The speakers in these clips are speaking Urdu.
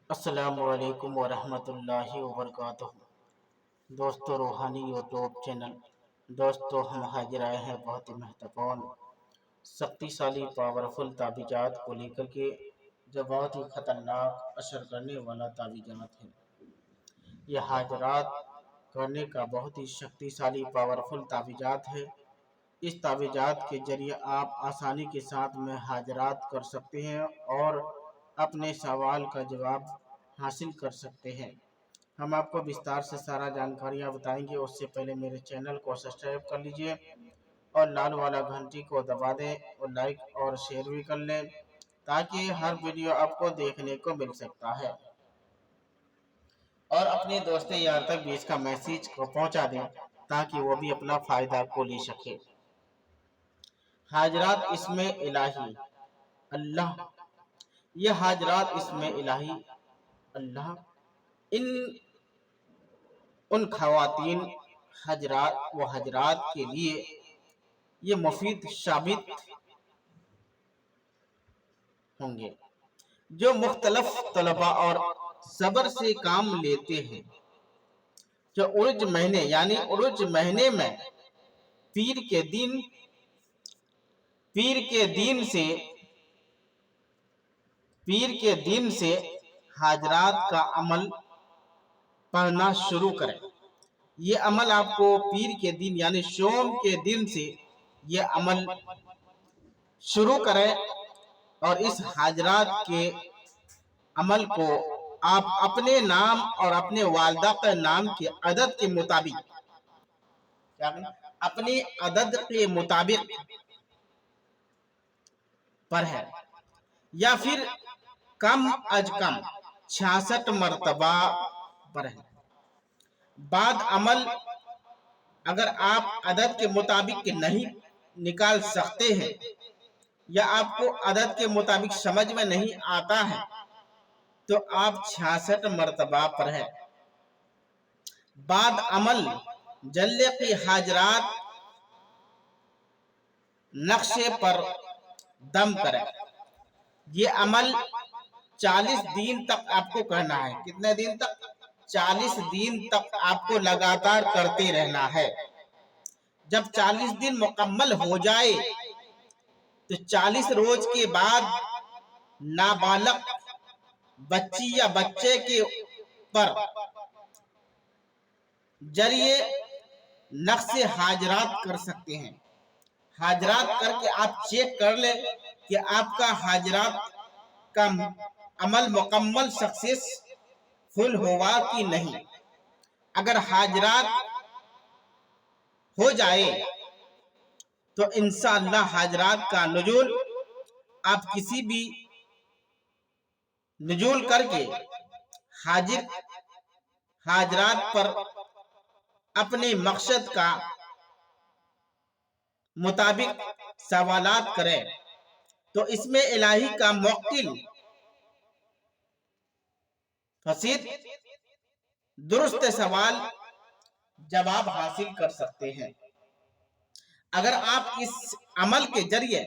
السلام علیکم ورحمۃ اللہ وبرکاتہ۔ دوستو روحانی یوٹیوب چینل دوستو ہم حاضر آئے ہیں بہت ہی مہتوپورن سختی سالی پاورفل تعویذات کو لے کر کے، جو بہت ہی خطرناک اثر کرنے والا تعویذات ہے۔ یہ حاجرات کرنے کا بہت ہی شکتی شالی پاورفل تعویذات ہے۔ اس تعویذات کے ذریعے آپ آسانی کے ساتھ میں حاجرات کر سکتے ہیں اور اپنے سوال کا جواب حاصل کر سکتے ہیں۔ ہم آپ کو بستار سے سارا جانکاریاں بتائیں گے، اس سے پہلے میرے چینل کو سبسکرائب کر لیجئے اور لال والا گھنٹی کو دبا دیں اور لائک اور شیئر بھی کر لیں تاکہ ہر ویڈیو آپ کو دیکھنے کو مل سکتا ہے، اور اپنے دوست یار تک بھی اس کا میسیج کو پہنچا دیں تاکہ وہ بھی اپنا فائدہ کو لے سکے۔ حاجرات اسم الہی اللہ، یہ حاجرات اسم الہی اللہ ان خواتین حجرات و حجرات کے لیے یہ مفید ثابت ہوں گے جو مختلف طلباء اور صبر سے کام لیتے ہیں، جو عرج مہینے یعنی عرج مہینے میں پیر کے دن سے حاجرات کا عمل پڑھنا شروع کریں۔ یہ عمل آپ کو پیر کے دن یعنی سوم کے دن سے یہ عمل شروع کریں، اور اس حاجرات کے عمل کو آپ اپنے نام اور اپنے والدہ کے نام کے عدد کے مطابق پڑھیں، یا پھر کم از کم 66 مرتبہ پڑھیں۔ بعد عمل اگر آپ عدد کے مطابق نہیں نکال سکتے ہیں یا آپ کو عدد کے مطابق سمجھ میں نہیں آتا ہے تو آپ 66 مرتبہ پڑھیں۔ بعد عمل جلے کی حاجرات نقشے پر دم کریں۔ یہ عمل 40 دن تک آپ کو کرنا ہے۔ کتنے دن تک؟ 40 دن تک آپ کو لگاتار کرتے رہنا ہے۔ جب 40 دن مکمل ہو جائے تو 40 روز کے بعد نابالغ بچی یا بچے کے پر ذریعے نقش حاجرات کر سکتے ہیں۔ حاجرات کر کے آپ چیک کر لیں کہ آپ کا حاجرات کا عمل مکمل سکسیسفل ہوا کہ نہیں۔ اگر حاجرات ہو جائے تو انشاءاللہ حاجرات کا نزول آپ کسی بھی نزول کر کے حاجرات پر اپنے مقصد کا مطابق سوالات کریں تو اس میں الہی کا موکل فصیح درست سوال جواب حاصل کر سکتے ہیں۔ اگر آپ اس عمل کے ذریعے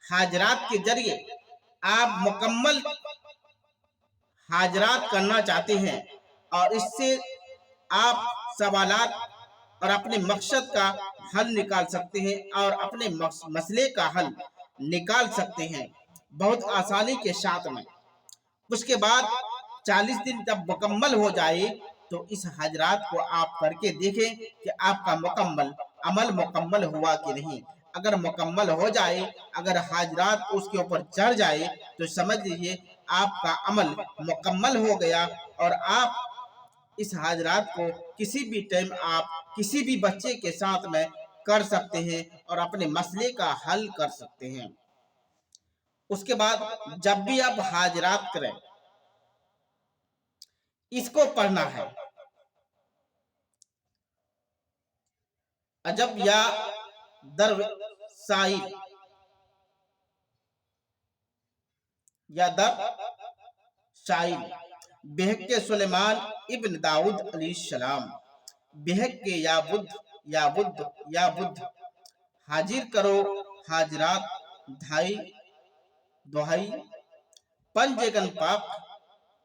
حاجرات کے ذریعے آپ مکمل حاجرات کرنا چاہتے ہیں اور اس سے آپ سوالات اور اپنے مقصد کا حل نکال سکتے ہیں اور اپنے مسئلے کا حل نکال سکتے ہیں بہت آسانی کے ساتھ میں۔ اس کے بعد 40 دن جب مکمل ہو جائے تو اس حاجرات کو آپ کر کے دیکھیں کہ آپ کا عمل مکمل ہوا کہ نہیں۔ اگر مکمل ہو جائے، اگر حاجرات اس کے اوپر چڑھ جائے تو سمجھ لیجئے آپ کا عمل مکمل ہو گیا، اور آپ اس حاجرات کو کسی بھی ٹائم آپ کسی بھی بچے کے ساتھ میں کر سکتے ہیں اور اپنے مسئلے کا حل کر سکتے ہیں۔ اس کے بعد جب بھی آپ حاجرات کریں اس کو پڑھنا ہے، عجب یا در سائل بہک کے سلیمان ابن داؤد علیہ السلام، بہک کے یا بدھ حاضر کرو حاجرات دہائی پنجگن پاک